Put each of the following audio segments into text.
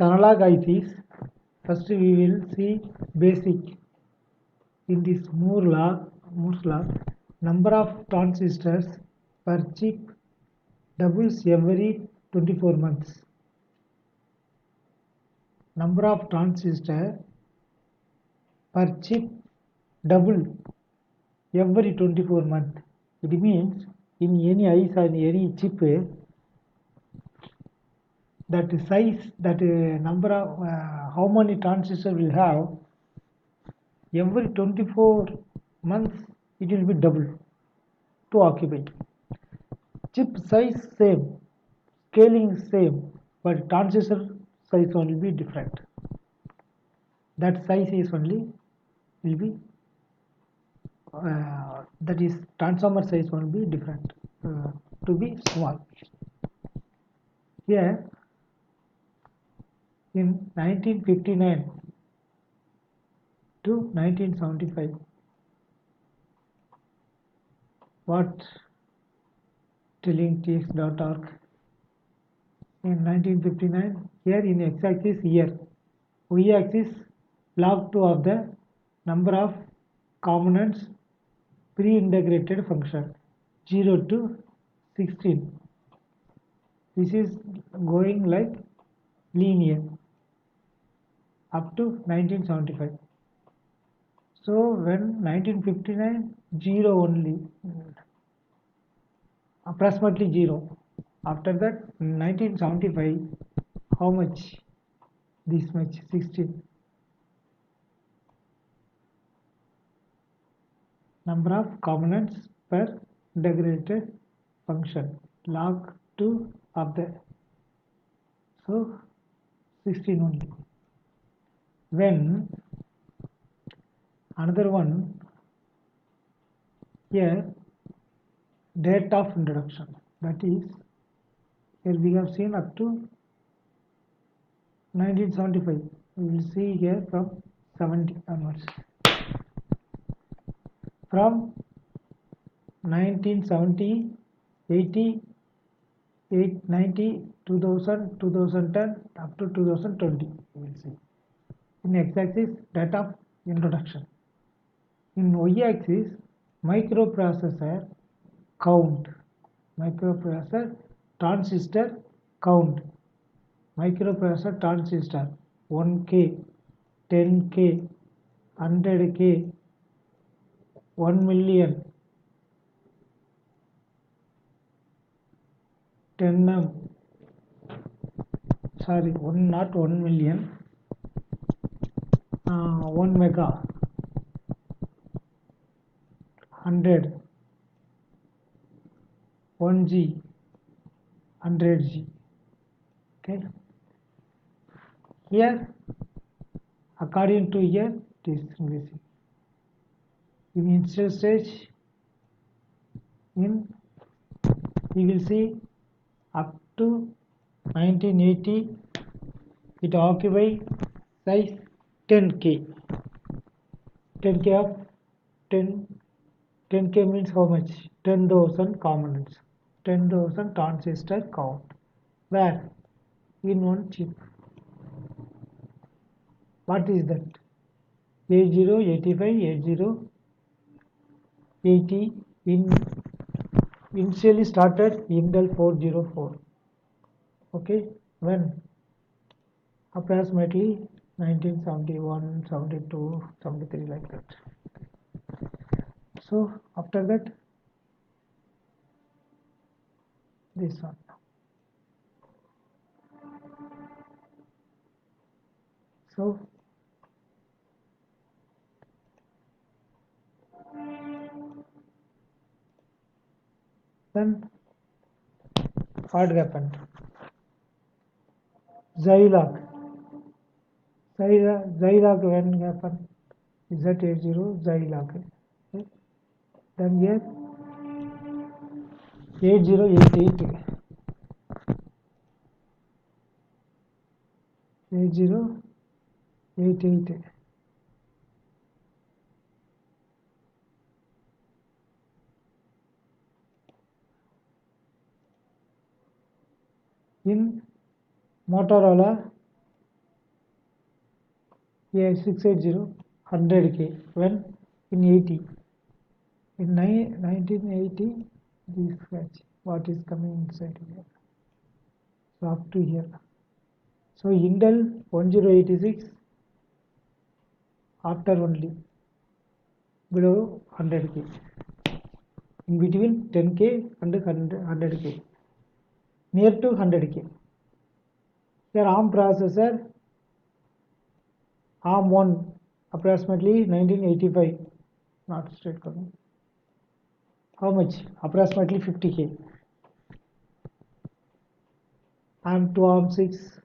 Analog ICs, first we will see basic. In this Moore's law, number of transistors per chip doubles every 24 months. Number of transistors per chip double every 24 months. It means in any IC or any chip, that size, that number of how many transistors will have, every 24 months it will be double to occupy. Chip size same, scaling same, but transistor size only be different. That size is only will be that is transformer size will be different to be small. Here in 1959 to 1975, what TellingTX.org, in 1959, here in x-axis year, y-axis log 2 of the number of components pre-integrated function 0 to 16. This is going like linear up to 1975. So when 1959, 0 only, approximately 0. After that 1975, how much? This much, 16. Number of components per integrated function log 2 of the, so 16 only. When another one here, date of introduction, that is here we have seen up to 1975. We will see here from 70 onwards. From 1970, 80, 90, 2000, 2010 up to 2020, we will see. In x-axis, date of introduction. In y-axis, microprocessor count, microprocessor transistor count, microprocessor transistor 1K, 10K, 100K, 1 million, 10 sorry, not 1 million, 1 mega, 100, 1G, 100G. Okay. Here, according to here, it is increasing. In initial stage, in we will see up to 1980, it occupy size 10K. 10K of 10K means how much? 10,000 components, 10,000 transistor count. Where? In one chip. What is that? 80, 85, 80, 80 initially started Intel 404. Okay, when? Approximately 1971, 72, 73, like that. So after that, this one. So then what happened? Zilog when happened? Z80 Zilog. Okay. Then here 8088, 8088. In Motorola Yeah, 680, 100K. When in 80, in 1980, this scratch, what is coming inside here? So up to here. So Intel 1086 after only below 100K. In between 10K and 100K. Near to 100K. Here ARM processor, ARM 1 approximately 1985, not straight coming. How much? Approximately 50K. ARM 2, ARM 6,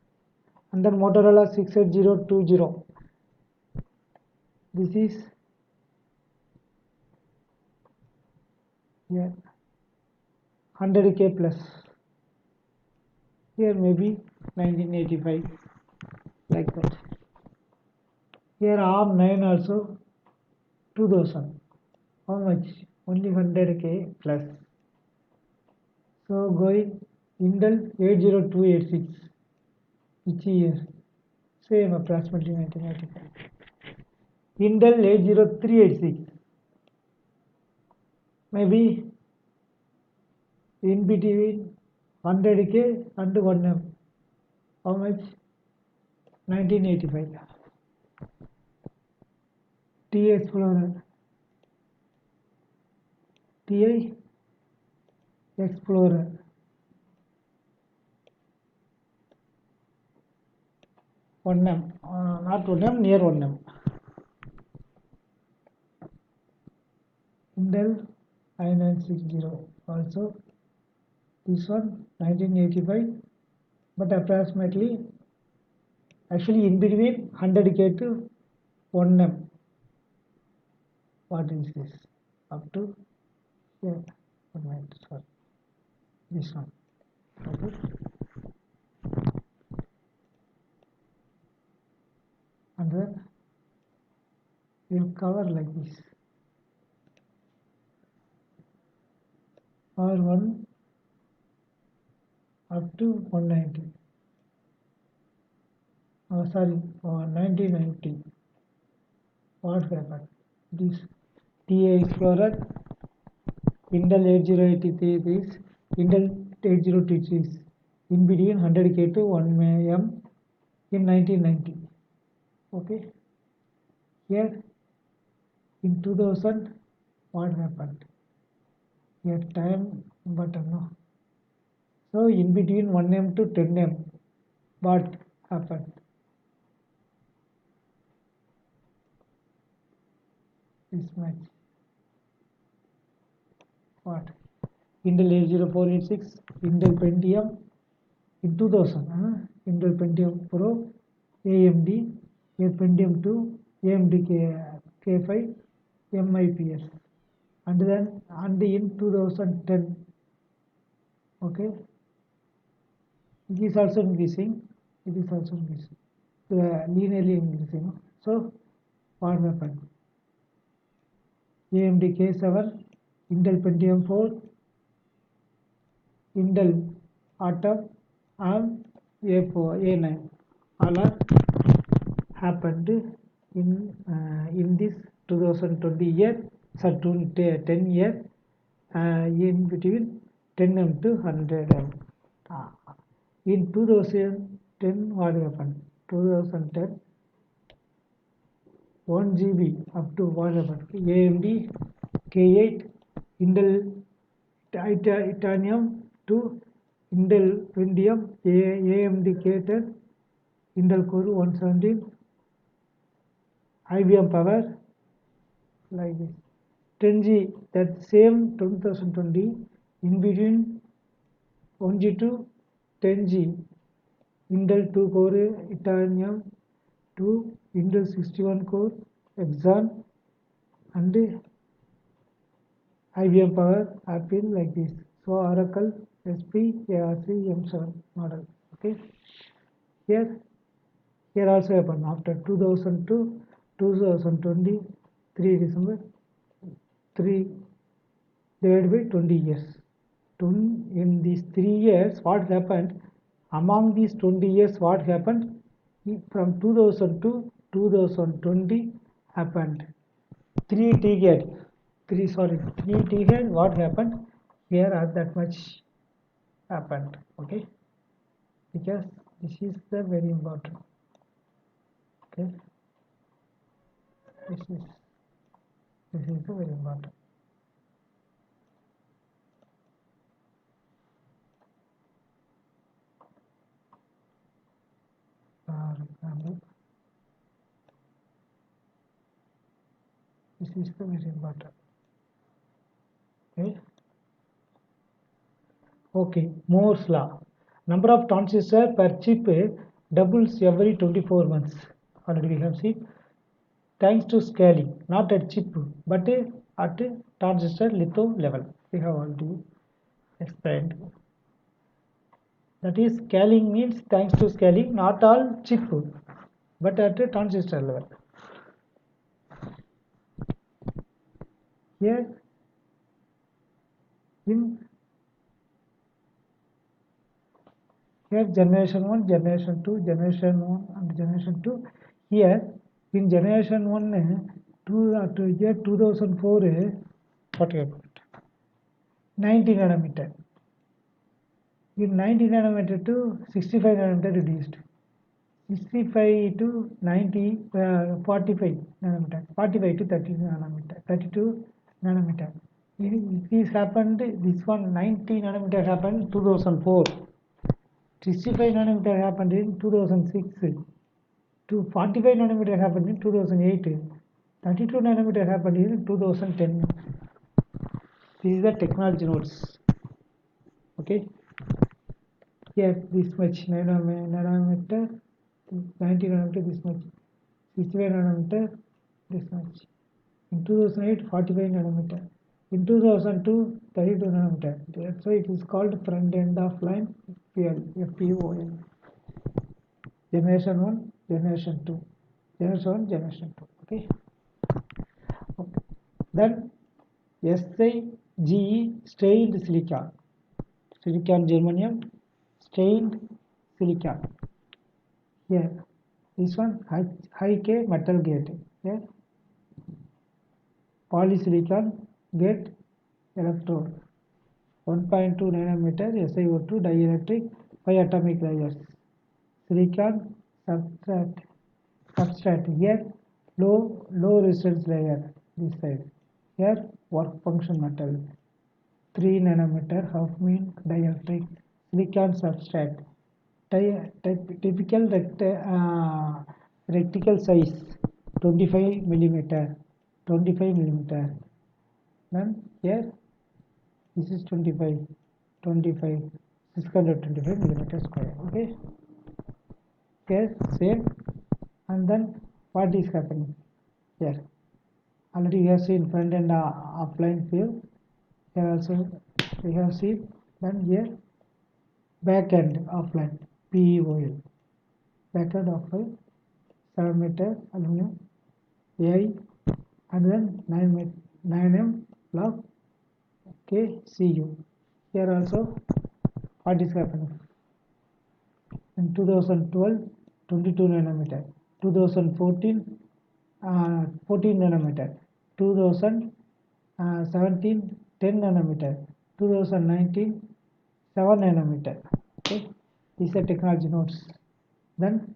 and then Motorola 68020. This is here 100K plus. Here maybe 1985, like that. Here ARM 9 also 2000. How much? Only 100K plus. So going Intel 80286, which year? Same, approximately 1985. Intel 80386, maybe in between 100K and 1M. How much? 1985. TI Explorer, TI Explorer, 1M, not 1M, near 1M. Intel i960 also, this one 1985, but approximately, actually in between 100K to 1M. What is this? Up to here, sorry, this one. Okay. And then we'll cover like this. R1 up to 190. Sorry, 1990. What happened? This TI Explorer, Intel 8083 is Intel 8026 in between 100K to 1M in 1990. Okay. Here in 2000, what happened? Here time button, no. So in between 1M to 10M, what happened? This much. What? Intel 80486, Intel Pentium in 2000, Intel Pentium Pro, AMD, Pentium 2, AMD K5, MIPS, and then in 2010, okay, it is also increasing, linearly increasing. So what happened? AMD K7, Intel Pentium 4, Intel Atom, and A4, A9, all are happened in this 2020 year, so 10 year, in between 10M to 100M. In 2010, what happened? 2010, 1 GB up to what happened? AMD K8, Intel Titanium 2, Intel Pentium, AMD K10, Intel Core 117, IBM Power, like this. 10G, that same 2020, in between 1G to 10G, Intel 2 core Titanium 2, Intel 61 core Exxon, and IBM Power Apple, like this. So Oracle SP ARC M7 model. Okay. Here also happened after 2000 to 2020, 3 December, 3 divided by 20 years. In these 3 years, what happened? Among these 20 years, what happened? From 2000 to 2020 happened. 3 decade, 3 decade, what happened? Here are that much happened, okay? Because this is the very important, okay? This is the very important. For example, this is the very important, okay? Okay, Moore's law. Number of transistors per chip doubles every 24 months. Already we have seen. Thanks to scaling, not at chip, but at transistor litho level. We have already explained. That is, scaling means thanks to scaling, not all chip, but at a transistor level. Here, generation 1, generation 2, generation 1 and generation 2. Here, in generation 1, to year 2004, what happened? 90 nanometer. In 90 nanometer to 65 nanometer reduced. 65 to 90, 45 nanometer, 45 to 30 nanometer, 32 nanometer. This happened, this one 90 nanometer happened 2004. 65 nanometer happened in 2006. To 45 nanometer happened in 2008. 32 nanometer happened in 2010. This is the technology nodes. Okay. Here this much nanometer, 90 nanometer this much, 65 nanometer this much. In 2008, 45 nanometer. In 2002, 32 nanometer. That's why it is called front end of line FPOL. Generation 1, generation 2. Generation 1, generation 2. Okay. Then SiGe stained silicon. Silicon germanium stained silicon. Here, this one high K metal gate. Here, polysilicon gate electrode. 1.2 nanometer SiO2 dielectric 5 atomic layers. Silicon substrate. Here, low resistance layer. This side. Here, work function metal. 3 nanometer half mean dielectric silicon substrate. Typical reticle size 25 millimeter. 25 millimeter. Then here this is 25 625 millimeter square. Okay. Here same. And then what is happening here? Already we have seen front end offline field. Here also we have seen. Then here back end offline PEOL. Back end offline 7 meter aluminum AI and then 9M block KCU. Here also what is happening? In 2012, 22 nanometer. 2014, 14 nanometer. 2017, 10 nanometer. 2019, 7 nanometer. Okay, these are technology nodes. Then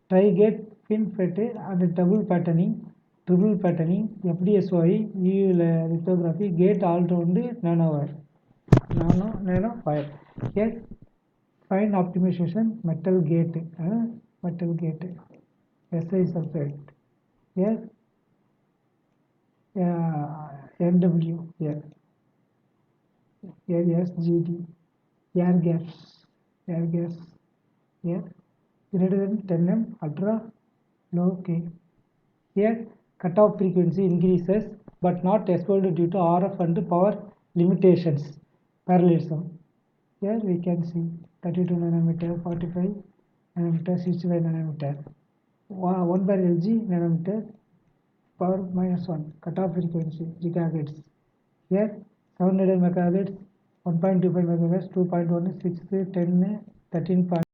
tri-gate FinFET and double patterning, triple patterning, FDSOI, EU lithography, gate all round nanowire. Nanowire. Here fine optimization metal gate, Si substrate. Here NW here SGD air gas here greater than 10M ultra low K. Here cutoff frequency increases but not exploded due to RF and power limitations, parallelism. Here we can see 32 nanometer, 45 nanometer, 65 nanometer, 1 by LG nanometer, power -1, cutoff frequency gigahertz. Here 700 megahertz, 1.25 megahertz, 2.1, 6, 10, 13.